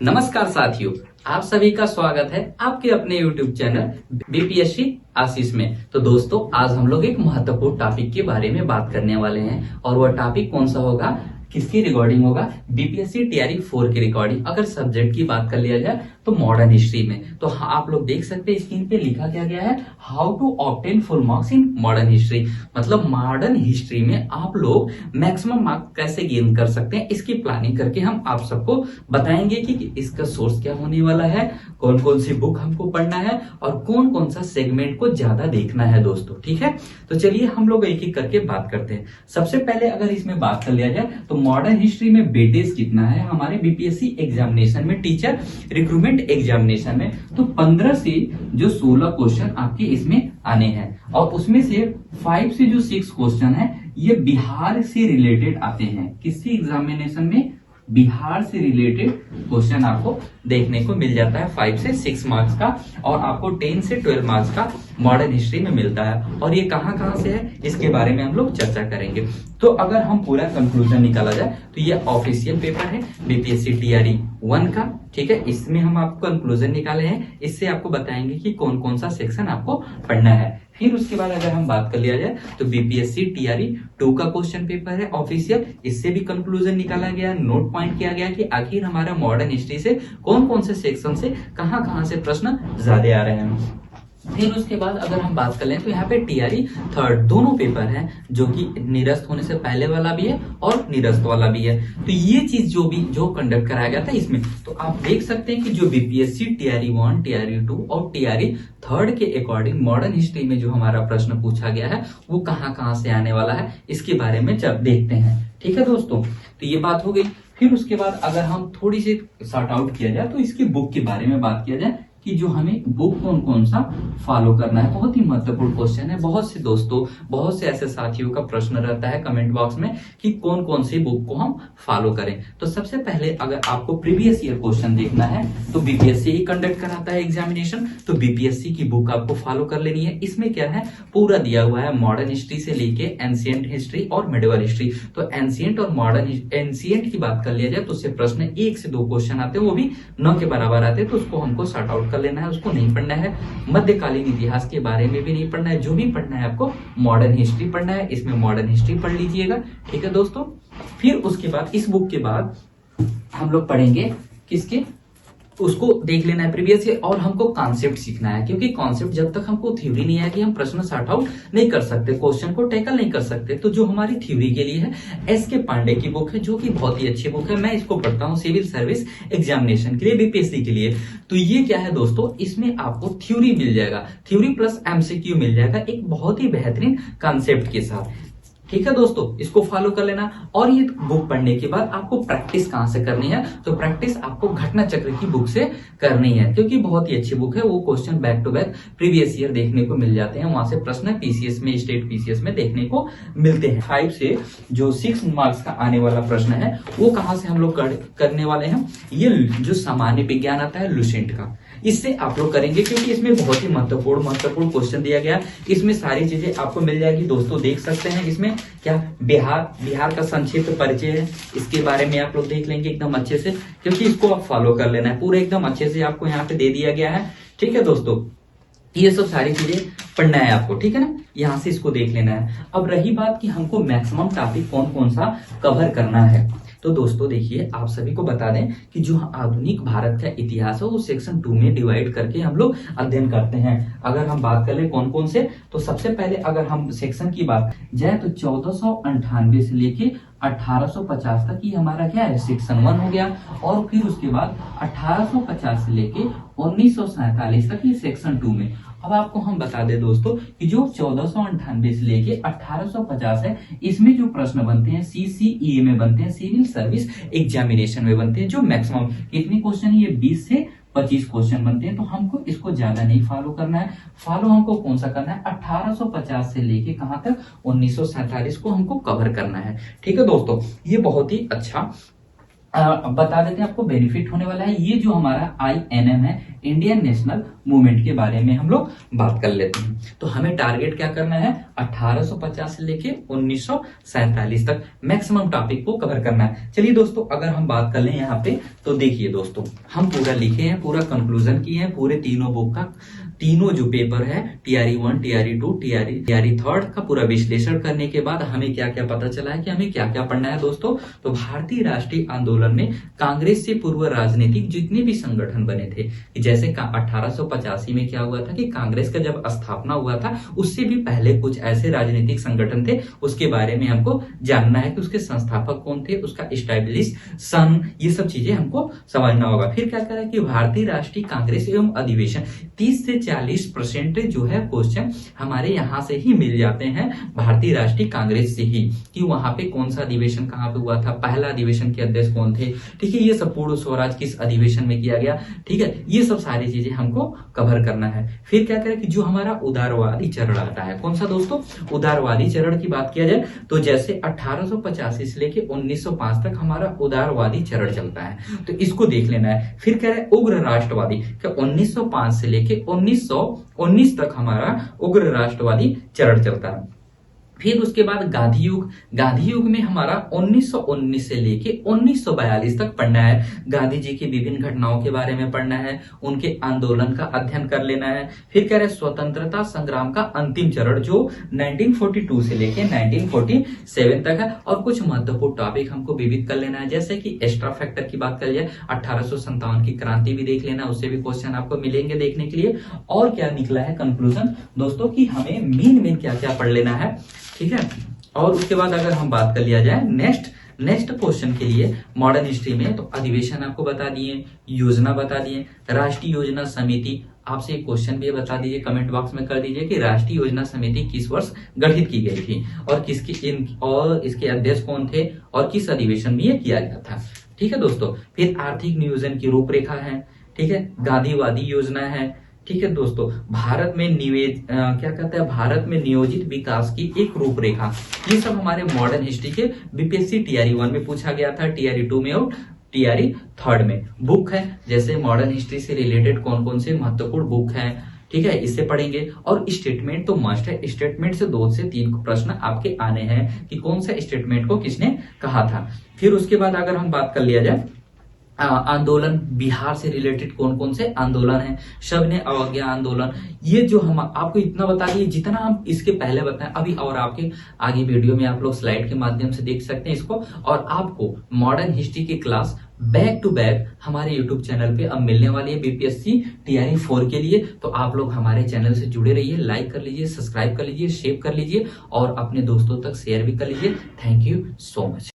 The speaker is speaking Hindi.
नमस्कार साथियों, आप सभी का स्वागत है आपके अपने YouTube चैनल बीपीएससी आशीष में। तो दोस्तों, आज हम लोग एक महत्वपूर्ण टॉपिक के बारे में बात करने वाले हैं और वह टॉपिक कौन सा होगा, किसकी रिकॉर्डिंग होगा, बीपीएससी टीआरई 4 की रिकॉर्डिंग। अगर सब्जेक्ट की बात कर लिया जाए तो मॉडर्न हिस्ट्री में। तो आप लोग देख सकते हैं स्क्रीन पे लिखा क्या गया है, how to obtain full marks in modern history. मतलब मॉडर्न हिस्ट्री में आप लोग मैक्सिमम मार्क्स कैसे गेन कर सकते हैं, इसकी प्लानिंग करके हम आप सबको बताएंगे कि इसका सोर्स क्या होने वाला है, कौन कौन सी बुक हमको पढ़ना है और कौन कौन सा सेगमेंट को ज्यादा देखना है दोस्तों। ठीक है, तो चलिए हम लोग एक एक करके बात करते हैं। सबसे पहले अगर इसमें बात कर लिया जाए तो मॉडर्न हिस्ट्री में वेटेज कितना है हमारे बीपीएससी एग्जामिनेशन में, टीचर रिक्रूटमेंट एग्जामिनेशन में, तो 15 से जो 16 क्वेश्चन आपके इसमें आने हैं और उसमें से 5 से जो 6 क्वेश्चन है ये बिहार से रिलेटेड आते हैं। किसी एग्जामिनेशन में बिहार से रिलेटेड क्वेश्चन आपको देखने को मिल जाता है 5 से 6 मार्क्स का, और आपको 10 से 12 मार्क्स का मॉडर्न हिस्ट्री में मिलता है। और ये कहां से है इसके बारे में हम लोग चर्चा करेंगे। तो अगर हम पूरा कंक्लूजन निकाला जाए तो ये ऑफिशियल पेपर है बीपीएससी टीआरई 1 का। ठीक है, इसमें हम आपको कंक्लूजन निकाले हैं, इससे आपको बताएंगे कि कौन कौन सा सेक्शन आपको पढ़ना है। फिर उसके बाद अगर हम बात कर लिया जाए तो बीपीएससी टीआरई 2 का क्वेश्चन पेपर है ऑफिशियल, इससे भी कंक्लूजन निकाला गया, नोट पॉइंट किया गया कि आखिर हमारा मॉडर्न हिस्ट्री से कौन कौन से सेक्शन से कहां से प्रश्न ज्यादा आ रहे हैं। फिर उसके बाद अगर हम बात कर लें तो यहाँ पे टीआरई 3 दोनों पेपर हैं, जो कि निरस्त होने से पहले वाला भी है और निरस्त वाला भी है। तो ये चीज जो कंडक्ट कराया गया था इसमें, तो आप देख सकते हैं कि जो बीपीएससी टीआरई 1, टीआरई 2 और टीआरई 3 के अकॉर्डिंग मॉडर्न हिस्ट्री में जो हमारा प्रश्न पूछा गया है वो कहां से आने वाला है, इसके बारे में जब देखते हैं। ठीक है दोस्तों, तो ये बात हो गई। फिर उसके बाद अगर हम थोड़ी सी सॉर्ट आउट किया जाए तो इसकी बुक के बारे में बात किया जाए कि जो हमें बुक कौन सा फॉलो करना है। बहुत ही महत्वपूर्ण क्वेश्चन है, बहुत से दोस्तों, बहुत से ऐसे साथियों का प्रश्न रहता है कमेंट बॉक्स में कि कौन कौन सी बुक को हम फॉलो करें। तो सबसे पहले अगर आपको प्रीवियस ईयर क्वेश्चन देखना है तो बीपीएससी ही कंडक्ट कराता है एग्जामिनेशन, तो बीपीएससी की बुक आपको फॉलो कर लेनी है। इसमें क्या है, पूरा दिया हुआ है मॉडर्न हिस्ट्री से लेके एंशिएंट हिस्ट्री और मिडिवल हिस्ट्री। तो एंशिएंट और मॉडर्न, एंशिएंट की बात कर लिया जाए तो उससे प्रश्न 1 से 2 क्वेश्चन आते हैं, वो भी 9 के बराबर आते हैं, तो उसको हमको सॉर्ट आउट कर लेना है, उसको नहीं पढ़ना है। मध्यकालीन इतिहास के बारे में भी नहीं पढ़ना है, जो भी पढ़ना है आपको मॉडर्न हिस्ट्री पढ़ना है। इसमें मॉडर्न हिस्ट्री पढ़ लीजिएगा। ठीक है दोस्तों, फिर उसके बाद इस बुक के बाद हम लोग पढ़ेंगे किसके, उसको देख लेना है प्रीवियस ईयर, और हमको कॉन्सेप्ट सीखना है, क्योंकि कॉन्सेप्ट जब तक हमको थ्योरी नहीं आएगी हम प्रश्न सॉर्ट आउट नहीं कर सकते, क्वेश्चन को टैकल नहीं कर सकते। तो जो हमारी थ्योरी के लिए है एसके पांडे की बुक है, जो कि बहुत ही अच्छी बुक है। मैं इसको पढ़ता हूँ सिविल सर्विस एग्जामिनेशन के लिए, बीपीएससी के लिए। तो ये क्या है दोस्तों, इसमें आपको थ्योरी मिल जाएगा, थ्योरी प्लस एमसीक्यू मिल जाएगा एक बहुत ही बेहतरीन कॉन्सेप्ट के साथ। ठीक है दोस्तों, इसको फॉलो कर लेना। और ये बुक पढ़ने के बाद आपको प्रैक्टिस कहां से करनी है, तो प्रैक्टिस आपको घटना चक्र की बुक से करनी है, क्योंकि बहुत ही अच्छी बुक है। वो question back to back previous year देखने को मिल जाते हैं, वहां से प्रश्न पीसीएस में, स्टेट पीसीएस में देखने को मिलते हैं। 5 से जो 6 मार्क्स का आने वाला प्रश्न है वो कहां से हम लोग करने वाले हैं, ये जो सामान्य विज्ञान आता है लुसेंट का, इससे आप लोग करेंगे, क्योंकि इसमें बहुत ही महत्वपूर्ण क्वेश्चन दिया गया। इसमें सारी चीजें आपको मिल जाएगी दोस्तों, देख सकते हैं। इसमें क्या बिहार का संक्षिप्त परिचय है, इसके बारे में आप लोग देख लेंगे एकदम अच्छे से, क्योंकि इसको आप फॉलो कर लेना है पूरा एकदम अच्छे से, आपको यहाँ पे दे दिया गया है। ठीक है दोस्तों, ये सब सारी चीजें पढ़ना है आपको, ठीक है ना, यहाँ से इसको देख लेना है। अब रही बात कि हमको मैक्सिमम टॉपिक कौन कौन सा कवर करना है, तो दोस्तों देखिए, आप सभी को बता दें कि जो आधुनिक भारत का इतिहास है वो सेक्शन 2 में डिवाइड करके हम लोग अध्ययन करते हैं। अगर हम बात कर ले कौन कौन से, तो सबसे पहले अगर हम सेक्शन की बात जाए तो 1498 से लेके 1850 तक ही हमारा क्या है, सेक्शन 1 हो गया। और फिर उसके बाद 1850 से लेके 1947 तक ही सेक्शन 2 में। अब आपको हम बता दें दोस्तों कि जो 1498 से लेके 1850 है, इसमें जो प्रश्न बनते हैं सीसीईए में बनते हैं, सिविल सर्विस एग्जामिनेशन में बनते हैं, जो मैक्सिमम कितने क्वेश्चन है, ये 20 से 25 क्वेश्चन बनते हैं। तो हमको इसको ज्यादा नहीं फॉलो करना है, फॉलो हमको कौन सा करना है, 1850 से लेके कहां तक, 1947 को हमको कवर करना है। ठीक है दोस्तों, ये बहुत ही अच्छा बता देते हैं आपको बेनिफिट होने वाला है। ये जो हमारा INM है, इंडियन नेशनल मूवमेंट के बारे में हम लोग बात कर लेते हैं। तो हमें टारगेट क्या करना है, 1850 से लेके 1947 तक मैक्सिमम टॉपिक को कवर करना है। चलिए दोस्तों, अगर हम बात कर लें यहाँ पे, तो देखिए दोस्तों, हम पूरा लिखे हैं, पूरा कंक्लूजन किए हैं, पूरे तीनों बुक का, तीनों जो पेपर है, TRE 1, TRE 2, TRE 3 का पूरा विश्लेषण करने के बाद हमें क्या क्या पता चला है कि हमें क्या क्या पढ़ना है दोस्तों। तो भारतीय राष्ट्रीय आंदोलन में कांग्रेस से पूर्व राजनीतिक जितने भी संगठन बने थे, जैसे 1885 में क्या हुआ था कि कांग्रेस का जब स्थापना हुआ था, उससे भी पहले कुछ ऐसे राजनीतिक संगठन थे, उसके बारे में हमको जानना है कि उसके संस्थापक कौन थे, उसका इस्टेब्लिश सन, ये सब चीजें हमको समझना होगा। फिर क्या करें कि भारतीय राष्ट्रीय कांग्रेस एवं अधिवेशन 30 से 40% जो है क्वेश्चन हमारे यहाँ से ही मिल जाते हैं, भारतीय राष्ट्रीय कांग्रेस से ही, कि वहां पे कौन सा अधिवेशन कहाँ पे हुआ था, पहला अधिवेशन के अध्यक्ष कौन थे, ठीक है, ये सब पूर्ण स्वराज किस अधिवेशन में किया गया, ठीक है, ये सब सारी चीजें हमको कवर करना है। फिर क्या करें कि जो हमारा उदारवादी चरण आता है, कौन सा दोस्तों, उदारवादी चरण की बात किया जाए तो जैसे 1885 से लेके 1905 तक हमारा उदारवादी चरण चलता है, तो इसको देख लेना है। फिर कह रहे हैं उग्र राष्ट्रवादी, 1905 से लेके 1919 तक हमारा उग्र राष्ट्रवादी चरण चलता है। फिर उसके बाद गांधी युग, गांधी युग में हमारा 1919 से लेके 1942 तक पढ़ना है। गांधी जी की विभिन्न घटनाओं के बारे में पढ़ना है, उनके आंदोलन का अध्ययन कर लेना है। फिर कह रहे स्वतंत्रता संग्राम का अंतिम चरण जो 1942 से लेके 1947 तक है, और कुछ महत्वपूर्ण टॉपिक हमको विविध कर लेना है, जैसे कि एक्स्ट्रा फैक्टर की बात कर जाए 1857 की क्रांति भी देख लेना, उससे भी क्वेश्चन आपको मिलेंगे देखने के लिए। और क्या निकला है कंक्लूजन दोस्तों कि हमें मेन क्या क्या पढ़ लेना है, ठीक है। और उसके बाद अगर हम बात कर लिया जाए नेक्स्ट क्वेश्चन के लिए मॉडर्न हिस्ट्री में, तो अधिवेशन आपको बता दिए, योजना बता दिए, राष्ट्रीय योजना समिति, आपसे एक क्वेश्चन भी बता दीजिए, कमेंट बॉक्स में कर दीजिए कि राष्ट्रीय योजना समिति किस वर्ष गठित की गई थी, और इसके अध्यक्ष कौन थे, और किस अधिवेशन में यह किया गया था, ठीक है दोस्तों। फिर आर्थिक नियोजन की रूपरेखा है, ठीक है, गांधीवादी योजना है, ठीक है दोस्तों, भारत में भारत में नियोजित विकास की एक रूपरेखा, ये सब हमारे मॉडर्न हिस्ट्री के बीपीएससी TRE 1 में पूछा गया था, TRE 2 में और TRE 3 में। बुक है, जैसे मॉडर्न हिस्ट्री से रिलेटेड कौन कौन से महत्वपूर्ण बुक है, ठीक है, इससे पढ़ेंगे। और स्टेटमेंट तो मस्ट है, स्टेटमेंट से 2 से 3 प्रश्न आपके आने हैं कि कौन सा स्टेटमेंट को किसने कहा था। फिर उसके बाद अगर हम बात कर लिया जाए आंदोलन, बिहार से रिलेटेड कौन कौन से आंदोलन है, शबने अवज्ञा आंदोलन, ये जो हम आपको इतना बता दिए जितना हम इसके पहले बताएं अभी, और आपके आगे वीडियो में आप लोग स्लाइड के माध्यम से देख सकते हैं इसको। और आपको मॉडर्न हिस्ट्री की क्लास बैक टू बैक हमारे यूट्यूब चैनल पे अब मिलने वाली है बीपीएससी TRE 4 के लिए, तो आप लोग हमारे चैनल से जुड़े रहिए, लाइक कर लीजिए, सब्सक्राइब कर लीजिए, शेयर कर लीजिए, और अपने दोस्तों तक शेयर भी कर लीजिए। Thank you so much.